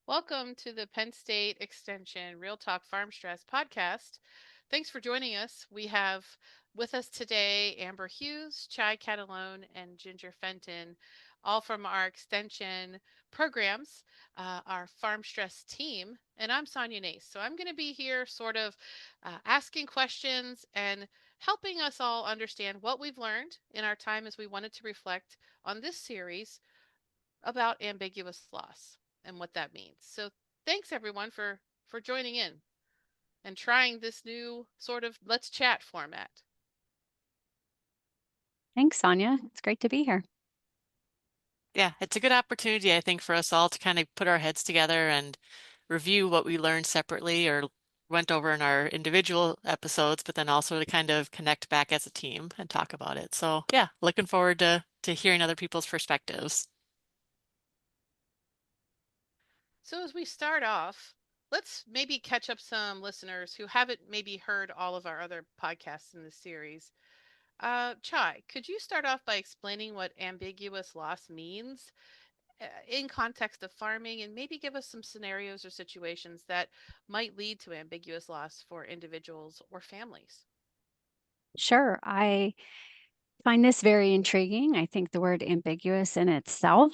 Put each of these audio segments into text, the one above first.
Welcome to the Penn State Extension Real Talk Farm Stress podcast. Thanks for joining us. We have with us today Amber Hughes, Chai Catalone, and Ginger Fenton, all from our extension programs, our farm stress team. And I'm Sonya Nace. So I'm going to be here sort of asking questions and helping us all understand what we've learned in our time as we wanted to reflect on this series about ambiguous loss and what that means. So thanks everyone for joining in and trying this new sort of let's chat format. Thanks, Sonya. It's great to be here. Yeah, it's a good opportunity, I think, for us all to kind of put our heads together and review what we learned separately or went over in our individual episodes, but then also to kind of connect back as a team and talk about it. So yeah, looking forward to hearing other people's perspectives. So as we start off, let's maybe catch up some listeners who haven't maybe heard all of our other podcasts in this series. Chai, could you start off by explaining what ambiguous loss means in context of farming and maybe give us some scenarios or situations that might lead to ambiguous loss for individuals or families? Sure. I find this very intriguing. I think the word ambiguous in itself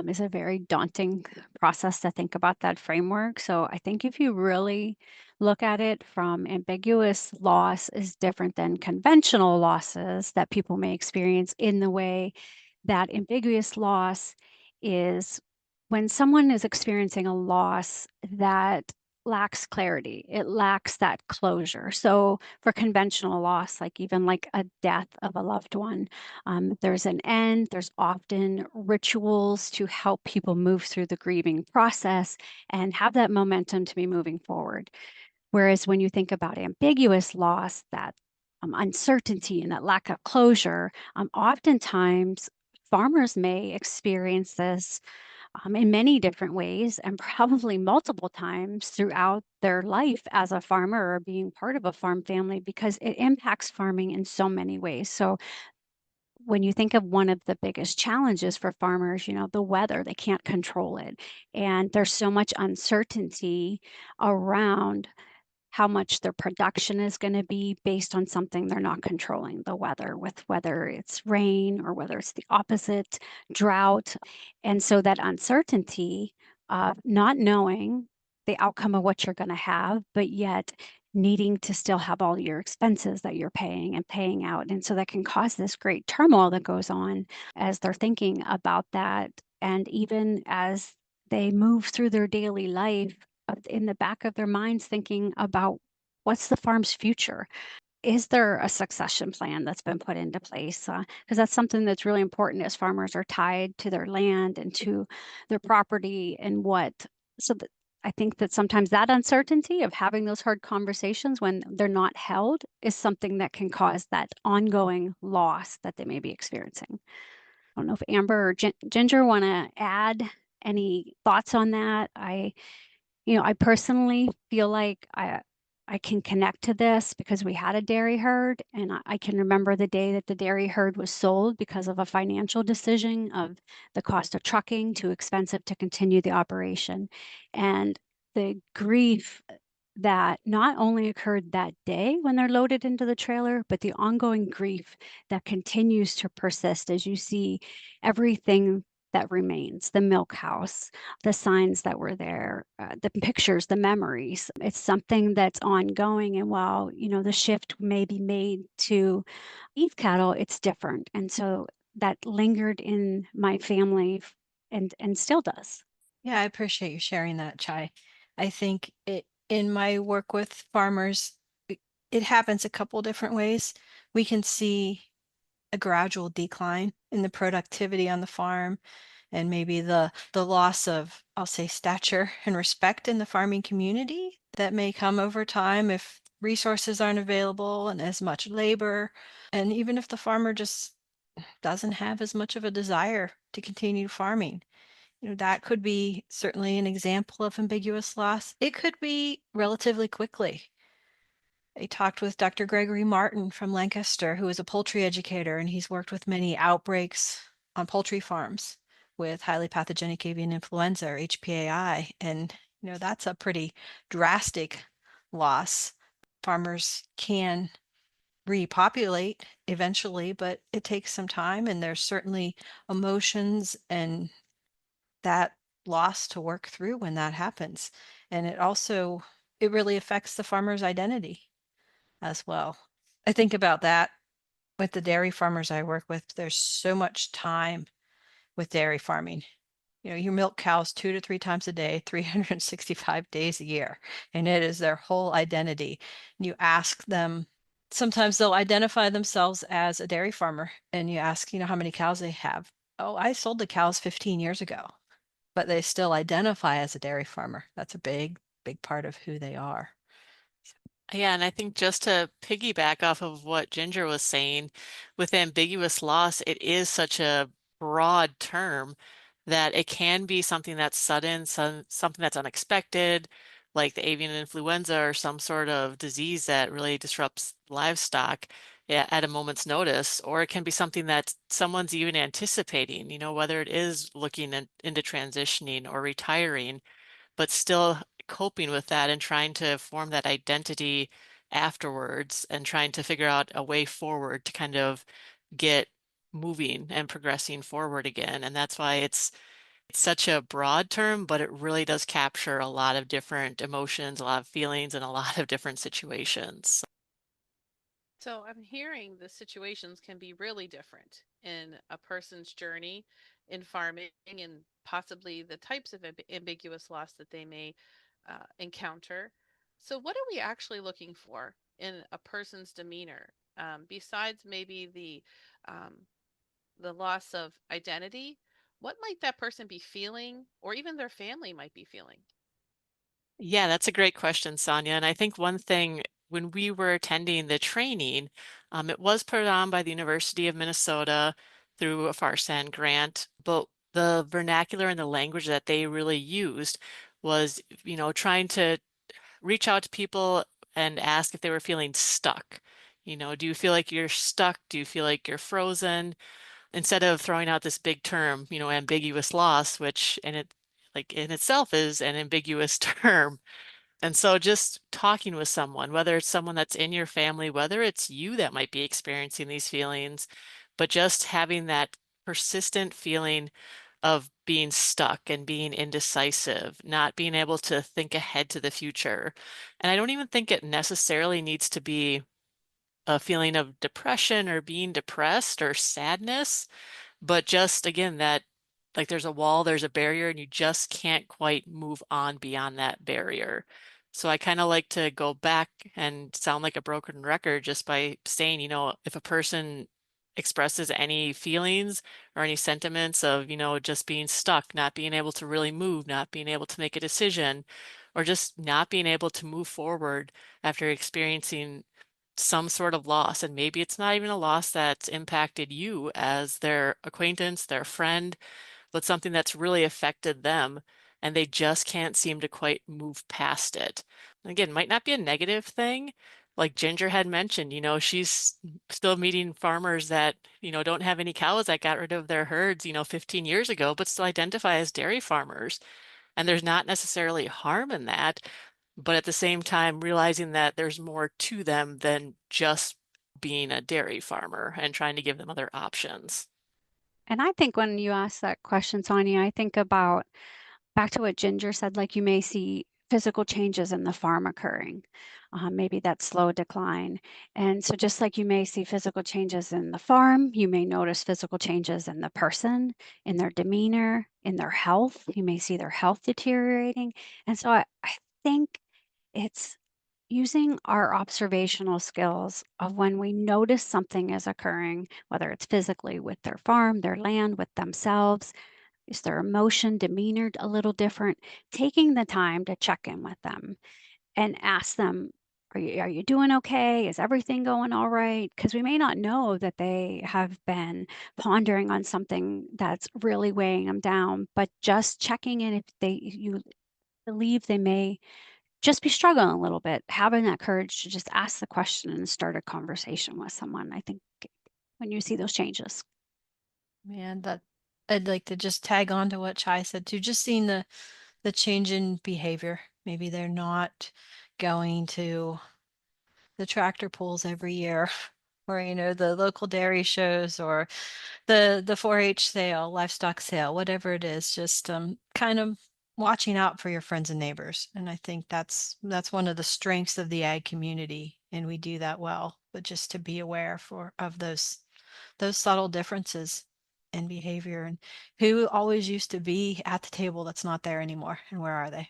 is a very daunting process to think about that framework. So I think if you really look at it from ambiguous loss is different than conventional losses that people may experience in the way that ambiguous loss is when someone is experiencing a loss that lacks clarity. It lacks that closure. So for conventional loss, like even like a death of a loved one, there's an end. There's often rituals to help people move through the grieving process and have that momentum to be moving forward. Whereas when you think about ambiguous loss, that uncertainty and that lack of closure, oftentimes farmers may experience this in many different ways and probably multiple times throughout their life as a farmer or being part of a farm family because it impacts farming in so many ways. So, when you think of one of the biggest challenges for farmers, the weather, they can't control it. And there's so much uncertainty around how much their production is going to be based on something they're not controlling, the weather, with whether it's rain or whether it's the opposite, drought. And so that uncertainty of not knowing the outcome of what you're going to have, but yet needing to still have all your expenses that you're paying and paying out. And so that can cause this great turmoil that goes on as they're thinking about that. And even as they move through their daily life, in the back of their minds thinking about what's the farm's future? Is there a succession plan that's been put into place? Because that's something that's really important as farmers are tied to their land and to their property and what. So that I think that sometimes that uncertainty of having those hard conversations when they're not held is something that can cause that ongoing loss that they may be experiencing. I don't know if Amber or Ginger want to add any thoughts on that. I personally feel like I can connect to this because we had a dairy herd, and I can remember the day that the dairy herd was sold because of a financial decision of the cost of trucking, too expensive to continue the operation. And the grief that not only occurred that day when they're loaded into the trailer, but the ongoing grief that continues to persist as you see everything that remains, the milk house, the signs that were there, the pictures, the memories. It's something that's ongoing. And while, the shift may be made to beef cattle, it's different. And so that lingered in my family and still does. Yeah, I appreciate you sharing that, Chai. I think in my work with farmers, it happens a couple different ways. We can see a gradual decline in the productivity on the farm and maybe the loss of, I'll say, stature and respect in the farming community that may come over time if resources aren't available and as much labor. And even if the farmer just doesn't have as much of a desire to continue farming. That could be certainly an example of ambiguous loss. It could be relatively quickly. I talked with Dr. Gregory Martin from Lancaster, who is a poultry educator, and he's worked with many outbreaks on poultry farms with highly pathogenic avian influenza or HPAI. And, that's a pretty drastic loss. Farmers can repopulate eventually, but it takes some time, and there's certainly emotions and that loss to work through when that happens. And it really affects the farmer's identity as well. I think about that with the dairy farmers I work with. There's so much time with dairy farming. You milk cows 2 to 3 times a day, 365 days a year, and it is their whole identity. And you ask them, sometimes they'll identify themselves as a dairy farmer, and you ask, how many cows they have. Oh, I sold the cows 15 years ago, but they still identify as a dairy farmer. That's a big, big part of who they are. Yeah, and I think just to piggyback off of what Ginger was saying, with ambiguous loss, it is such a broad term that it can be something that's sudden, something that's unexpected, like the avian influenza or some sort of disease that really disrupts livestock at a moment's notice, or it can be something that someone's even anticipating, whether it is looking into transitioning or retiring, but still coping with that and trying to form that identity afterwards and trying to figure out a way forward to kind of get moving and progressing forward again. And that's why it's such a broad term, but it really does capture a lot of different emotions, a lot of feelings, and a lot of different situations. So I'm hearing the situations can be really different in a person's journey in farming and possibly the types of ambiguous loss that they may encounter. So, what are we actually looking for in a person's demeanor besides maybe um, the loss of identity? What might that person be feeling, or even their family might be feeling? Yeah, that's a great question, Sonya. And I think one thing when we were attending the training, it was put on by the University of Minnesota through a Farsan grant, but the vernacular and the language that they really used was, trying to reach out to people and ask if they were feeling stuck. Do you feel like you're stuck? Do you feel like you're frozen? Instead of throwing out this big term, ambiguous loss, which in itself is an ambiguous term. And so just talking with someone, whether it's someone that's in your family, whether it's you that might be experiencing these feelings, but just having that persistent feeling of being stuck and being indecisive, not being able to think ahead to the future. And I don't even think it necessarily needs to be a feeling of depression or being depressed or sadness, but just again, that like there's a wall, there's a barrier, and you just can't quite move on beyond that barrier. So I kind of like to go back and sound like a broken record just by saying, if a person expresses any feelings or any sentiments of, just being stuck, not being able to really move, not being able to make a decision, or just not being able to move forward after experiencing some sort of loss. And maybe it's not even a loss that's impacted you as their acquaintance, their friend, but something that's really affected them. And they just can't seem to quite move past it. And again, might not be a negative thing. Like Ginger had mentioned, she's still meeting farmers that, don't have any cows that got rid of their herds, 15 years ago, but still identify as dairy farmers. And there's not necessarily harm in that, but at the same time, realizing that there's more to them than just being a dairy farmer and trying to give them other options. And I think when you ask that question, Sonia, I think about back to what Ginger said, like you may see physical changes in the farm occurring, maybe that slow decline. And so just like you may see physical changes in the farm, you may notice physical changes in the person, in their demeanor, in their health. You may see their health deteriorating. And so I think it's using our observational skills of when we notice something is occurring, whether it's physically with their farm, their land, with themselves, is their emotion, demeanor a little different? Taking the time to check in with them and ask them, are you doing okay? Is everything going all right? Because we may not know that they have been pondering on something that's really weighing them down, but just checking in if you believe they may just be struggling a little bit, having that courage to just ask the question and start a conversation with someone, I think when you see those changes. Man, that I'd like to just tag on to what Chai said too, just seeing the change in behavior. Maybe they're not going to the tractor pulls every year or the local dairy shows or the 4-H sale, livestock sale, whatever it is, just kind of watching out for your friends and neighbors. And I think that's one of the strengths of the ag community, and we do that well, but just to be aware of those subtle differences in behavior and who always used to be at the table that's not there anymore, and where are they?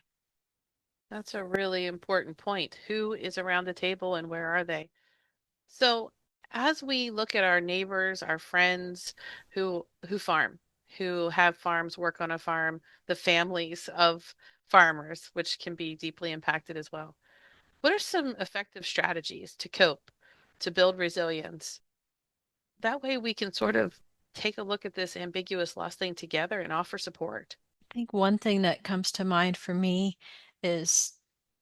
That's a really important point. Who is around the table and where are they? So, as we look at our neighbors, our friends who farm, who have farms, work on a farm, the families of farmers, which can be deeply impacted as well. What are some effective strategies to cope, to build resilience? That way we can sort of take a look at this ambiguous loss thing together and offer support. I think one thing that comes to mind for me is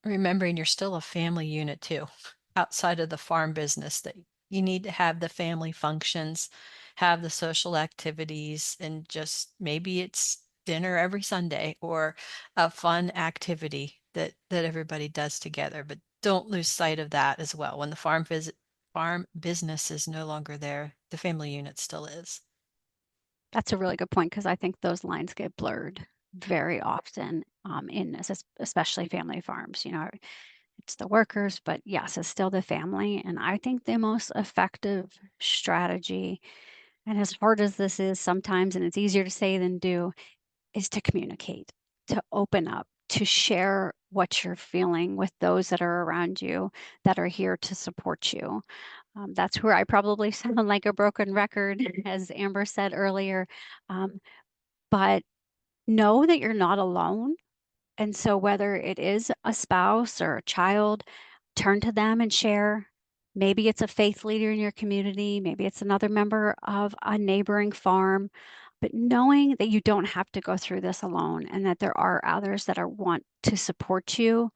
remembering you're still a family unit too, outside of the farm business, that you need to have the family functions, have the social activities, and just maybe it's dinner every Sunday or a fun activity that everybody does together. But don't lose sight of that as well. When the farm business is no longer there, the family unit still is. That's a really good point because I think those lines get blurred very often especially family farms. It's the workers, but yes, it's still the family. And I think the most effective strategy, and as hard as this is sometimes, and it's easier to say than do, is to communicate, to open up, to share what you're feeling with those that are around you that are here to support you. That's where I probably sound like a broken record, as Amber said earlier. Um, but know that you're not alone. And so, whether it is a spouse or a child, turn to them and share. Maybe it's a faith leader in your community, maybe it's another member of a neighboring farm, but knowing that you don't have to go through this alone and that there are others that want to support you.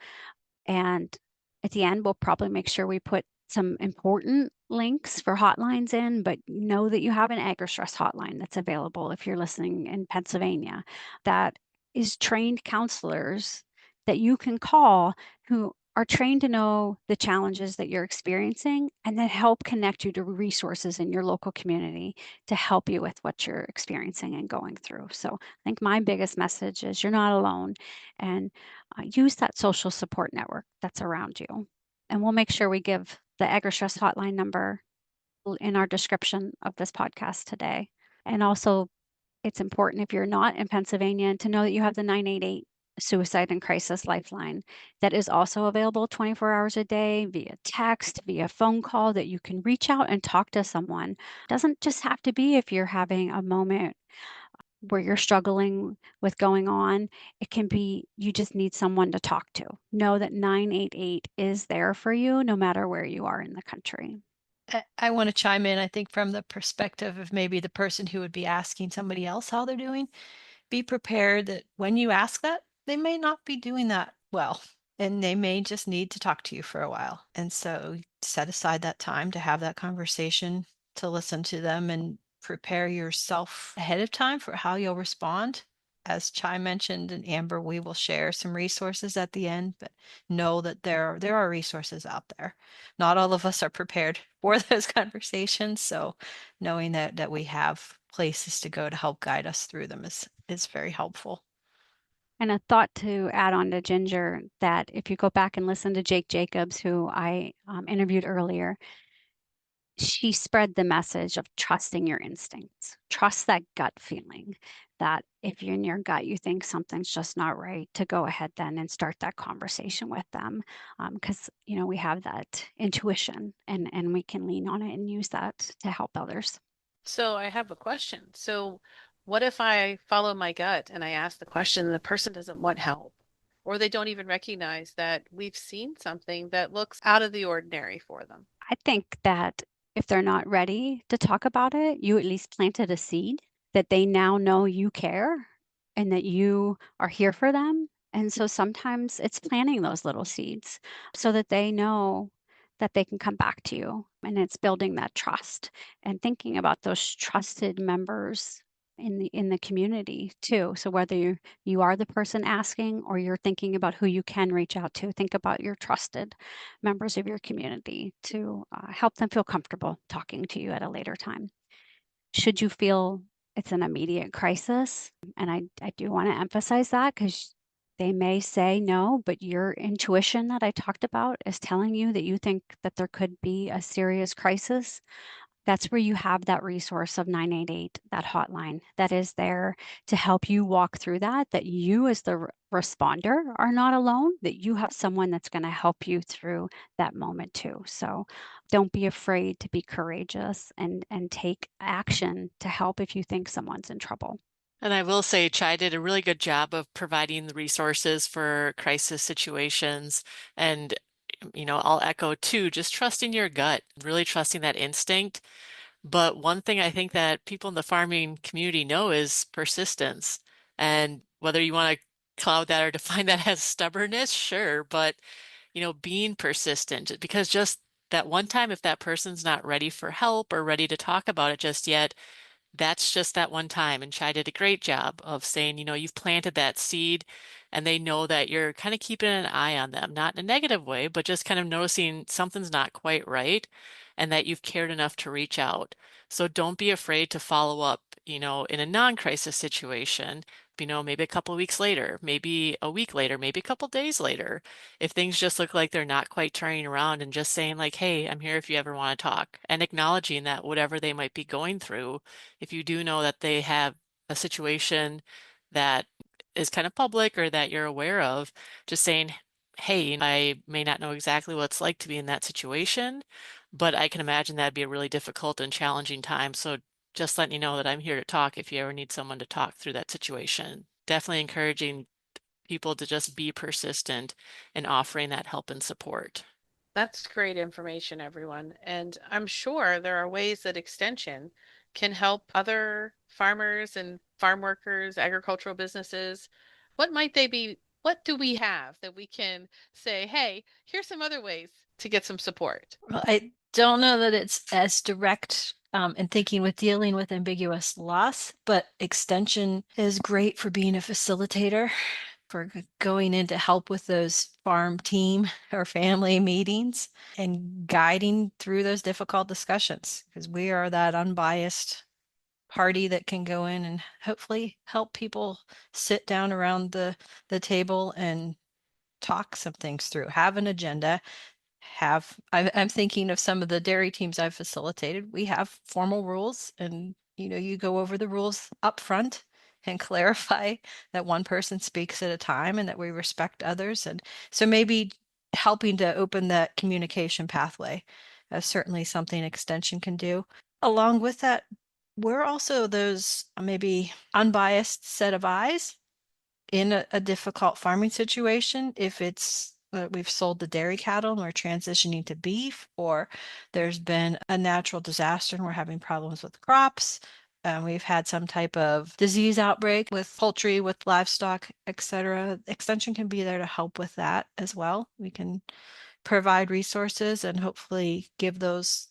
And at the end, we'll probably make sure we put some important links for hotlines in, but know that you have an AgriStress hotline that's available if you're listening in Pennsylvania that is trained counselors that you can call who are trained to know the challenges that you're experiencing and then help connect you to resources in your local community to help you with what you're experiencing and going through. So I think my biggest message is you're not alone, and use that social support network that's around you. And we'll make sure we give the AgriStress hotline number in our description of this podcast today. And also, it's important if you're not in Pennsylvania to know that you have the 988 Suicide and Crisis Lifeline that is also available 24 hours a day via text, via phone call, that you can reach out and talk to someone. It doesn't just have to be if you're having a moment where you're struggling with going on. It can be you just need someone to talk to. Know that 988 is there for you no matter where you are in the country. I want to chime in, I think, from the perspective of maybe the person who would be asking somebody else how they're doing. Be prepared that when you ask that, they may not be doing that well, and they may just need to talk to you for a while. And so set aside that time to have that conversation, to listen to them, and prepare yourself ahead of time for how you'll respond. As Chai mentioned, and Amber, we will share some resources at the end, but know that there are resources out there. Not all of us are prepared for those conversations, so knowing that we have places to go to help guide us through them is very helpful. And a thought to add on to Ginger, that if you go back and listen to Jake Jacobs, who I interviewed earlier, she spread the message of trusting your instincts. Trust that gut feeling that if you're in your gut, you think something's just not right, to go ahead then and start that conversation with them. Because, we have that intuition, and we can lean on it and use that to help others. So I have a question. So what if I follow my gut and I ask the question and the person doesn't want help? Or they don't even recognize that we've seen something that looks out of the ordinary for them. I think that if they're not ready to talk about it, you at least planted a seed that they now know you care and that you are here for them. And so sometimes it's planting those little seeds so that they know that they can come back to you. And it's building that trust and thinking about those trusted members in the community too. So whether you are the person asking or you're thinking about who you can reach out to, think about your trusted members of your community to help them feel comfortable talking to you at a later time. Should you feel it's an immediate crisis, and I do want to emphasize that because they may say no, but your intuition that I talked about is telling you that you think that there could be a serious crisis. That's where you have that resource of 988, that hotline that is there to help you walk through that, that you as the responder are not alone, that you have someone that's going to help you through that moment too. So don't be afraid to be courageous and take action to help if you think someone's in trouble. And I will say Chai did a really good job of providing the resources for crisis situations. And, I'll echo too, just trusting your gut, really trusting that instinct. But one thing I think that people in the farming community know is persistence. And whether you want to cloud that or define that as stubbornness, sure. But, being persistent, because just that one time, if that person's not ready for help or ready to talk about it just yet, that's just that one time. And Chai did a great job of saying, you've planted that seed and they know that you're kind of keeping an eye on them, not in a negative way, but just kind of noticing something's not quite right and that you've cared enough to reach out. So don't be afraid to follow up, in a non-crisis situation, maybe a couple of weeks later, maybe a week later, maybe a couple of days later, if things just look like they're not quite turning around, and just saying like, hey, I'm here if you ever want to talk, and acknowledging that whatever they might be going through, if you do know that they have a situation that is kind of public or that you're aware of, just saying, hey, I may not know exactly what it's like to be in that situation, but I can imagine that'd be a really difficult and challenging time. So just letting you know that I'm here to talk if you ever need someone to talk through that situation. Definitely encouraging people to just be persistent in offering that help and support. That's great information, everyone. And I'm sure there are ways that Extension can help other farmers and farm workers, agricultural businesses. What might they be? What do we have that we can say, hey, here's some other ways to get some support? Well, I don't know that it's as direct in thinking with dealing with ambiguous loss, but Extension is great for being a facilitator, for going in to help with those farm team or family meetings and guiding through those difficult discussions, because we are that unbiased party that can go in and hopefully help people sit down around the table and talk some things through, have an agenda, I'm thinking of some of the dairy teams I've facilitated. We have formal rules, and you go over the rules up front and clarify that one person speaks at a time and that we respect others. And so maybe helping to open that communication pathway is certainly something Extension can do. Along with that, we're also those maybe unbiased set of eyes in a difficult farming situation. If it's we've sold the dairy cattle and we're transitioning to beef, or there's been a natural disaster and we're having problems with crops, we've had some type of disease outbreak with poultry, with livestock, etc. Extension can be there to help with that as well. We can provide resources and hopefully give those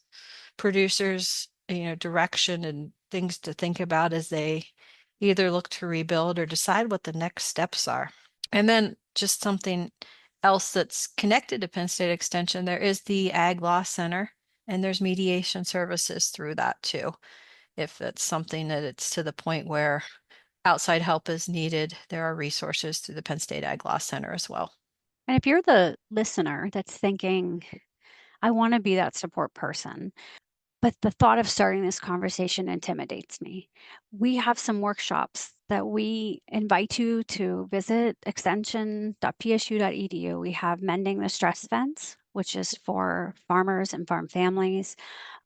producers, direction and things to think about as they either look to rebuild or decide what the next steps are. And then just something else that's connected to Penn State Extension, there is the Ag Law Center, and there's mediation services through that too. If it's something that it's to the point where outside help is needed, there are resources through the Penn State Ag Law Center as well. And if you're the listener that's thinking, I want to be that support person, but the thought of starting this conversation intimidates me, we have some workshops that we invite you to visit, extension.psu.edu. We have Mending the Stress Fence, which is for farmers and farm families,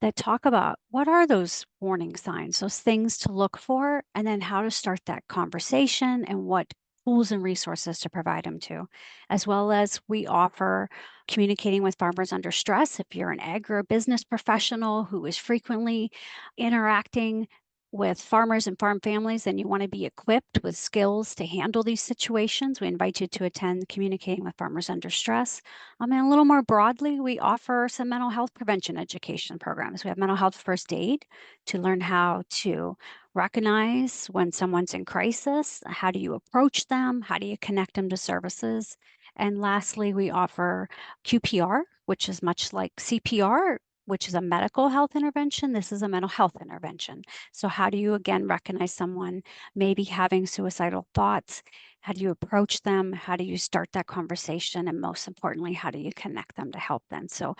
that talk about what are those warning signs, those things to look for, and then how to start that conversation and what tools and resources to provide them to. As well as we offer communicating with farmers under stress. If you're an agribusiness professional who is frequently interacting with farmers and farm families, and you want to be equipped with skills to handle these situations, we invite you to attend Communicating with Farmers Under Stress. And a little more broadly, we offer some mental health prevention education programs. We have mental health first aid to learn how to recognize when someone's in crisis? How do you approach them? How do you connect them to services? And lastly, we offer QPR, which is much like CPR, which is a medical health intervention. This is a mental health intervention. So how do you again recognize someone maybe having suicidal thoughts? How do you approach them? How do you start that conversation? And most importantly, how do you connect them to help them? So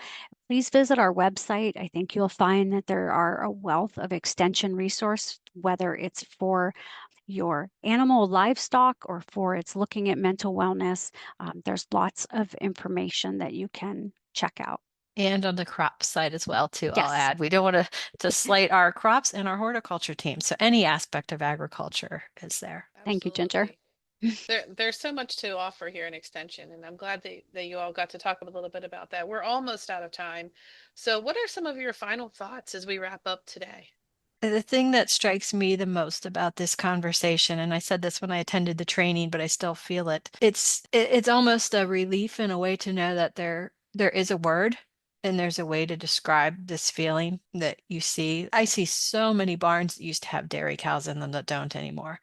please visit our website. I think you'll find that there are a wealth of extension resource, whether it's for your animal livestock or for it's looking at mental wellness. There's lots of information that you can check out. And on the crop side as well, too, I'll Yes. add. We don't want to slight our crops and our horticulture team. So any aspect of agriculture is there. Thank you, Ginger. There's so much to offer here in Extension, and I'm glad that you all got to talk a little bit about that. We're almost out of time. So what are some of your final thoughts as we wrap up today? The thing that strikes me the most about this conversation, and I said this when I attended the training, but I still feel it. It's almost a relief in a way to know that there is a word and there's a way to describe this feeling that you see. I see so many barns that used to have dairy cows in them that don't anymore.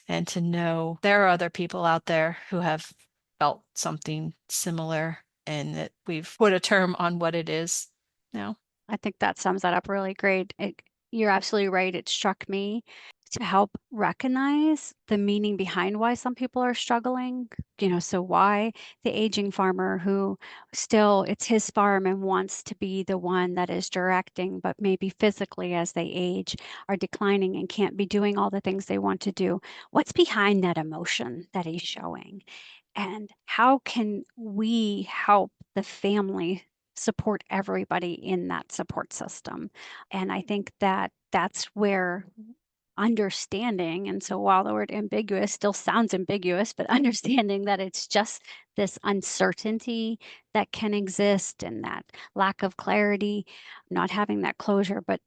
And to know there are other people out there who have felt something similar and that we've put a term on what it is now. I think that sums that up really great. You're absolutely right. It struck me to help recognize the meaning behind why some people are struggling. So why the aging farmer who still it's his farm and wants to be the one that is directing, but maybe physically as they age are declining and can't be doing all the things they want to do. What's behind that emotion that he's showing? And how can we help the family support everybody in that support system? And I think that that's where understanding, and so while the word ambiguous still sounds ambiguous, but understanding that it's just this uncertainty that can exist and that lack of clarity, not having that closure, but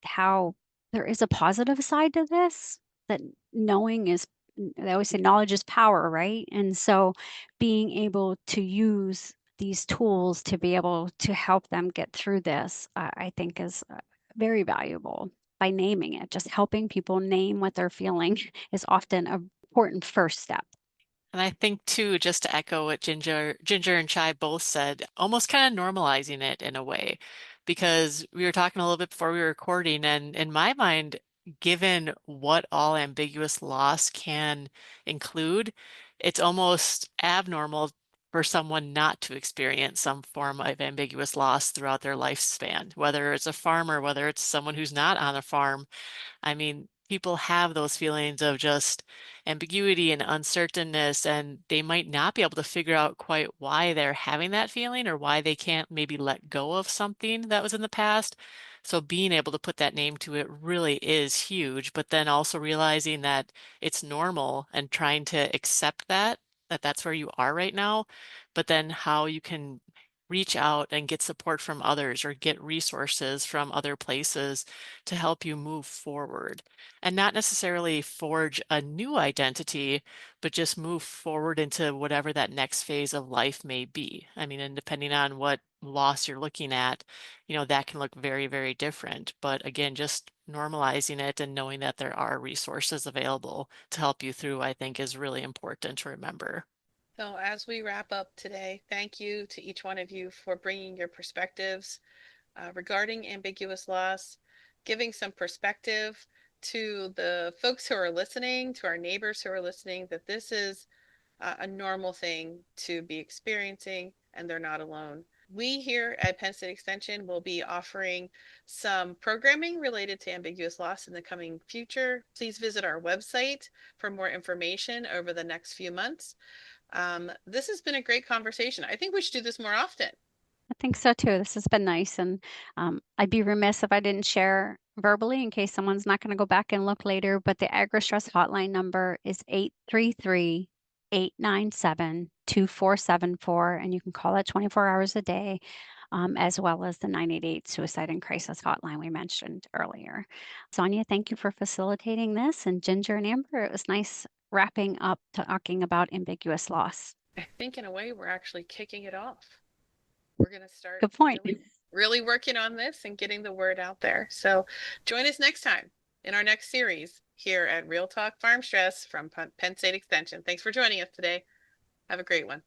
how there is a positive side to this, that knowing is, they always say knowledge is power, right? And so being able to use these tools to be able to help them get through this, I think is very valuable by naming it. Just helping people name what they're feeling is often an important first step. And I think too, just to echo what Ginger and Chai both said, almost kind of normalizing it in a way, because we were talking a little bit before we were recording, and in my mind, given what all ambiguous loss can include, it's almost abnormal for someone not to experience some form of ambiguous loss throughout their lifespan, whether it's a farmer, whether it's someone who's not on a farm. I mean, people have those feelings of just ambiguity and uncertainness, and they might not be able to figure out quite why they're having that feeling or why they can't maybe let go of something that was in the past. So being able to put that name to it really is huge, but then also realizing that it's normal and trying to accept that that's where you are right now, but then how you can reach out and get support from others or get resources from other places to help you move forward and not necessarily forge a new identity, but just move forward into whatever that next phase of life may be. I mean, and depending on what loss you're looking at, that can look very, very different. But again, just normalizing it and knowing that there are resources available to help you through, I think is really important to remember. So as we wrap up today, thank you to each one of you for bringing your perspectives regarding ambiguous loss, giving some perspective to the folks who are listening, to our neighbors who are listening, that this is a normal thing to be experiencing and they're not alone. We here at Penn State Extension will be offering some programming related to ambiguous loss in the coming future. Please visit our website for more information over the next few months. This has been a great conversation. I think we should do this more often. I think so too. This has been nice. And I'd be remiss if I didn't share verbally in case someone's not going to go back and look later. But the AgriStress Hotline number is 833-897-2474. And you can call that 24 hours a day, as well as the 988 Suicide and Crisis Hotline we mentioned earlier. Sonya, thank you for facilitating this. And Ginger and Amber, it was nice wrapping up talking about ambiguous loss. I think in a way we're actually kicking it off. We're going to start Good point. really working on this and getting the word out there. So join us next time. in our next series here at Real Talk Farm Stress from Penn State Extension. Thanks for joining us today. Have a great one.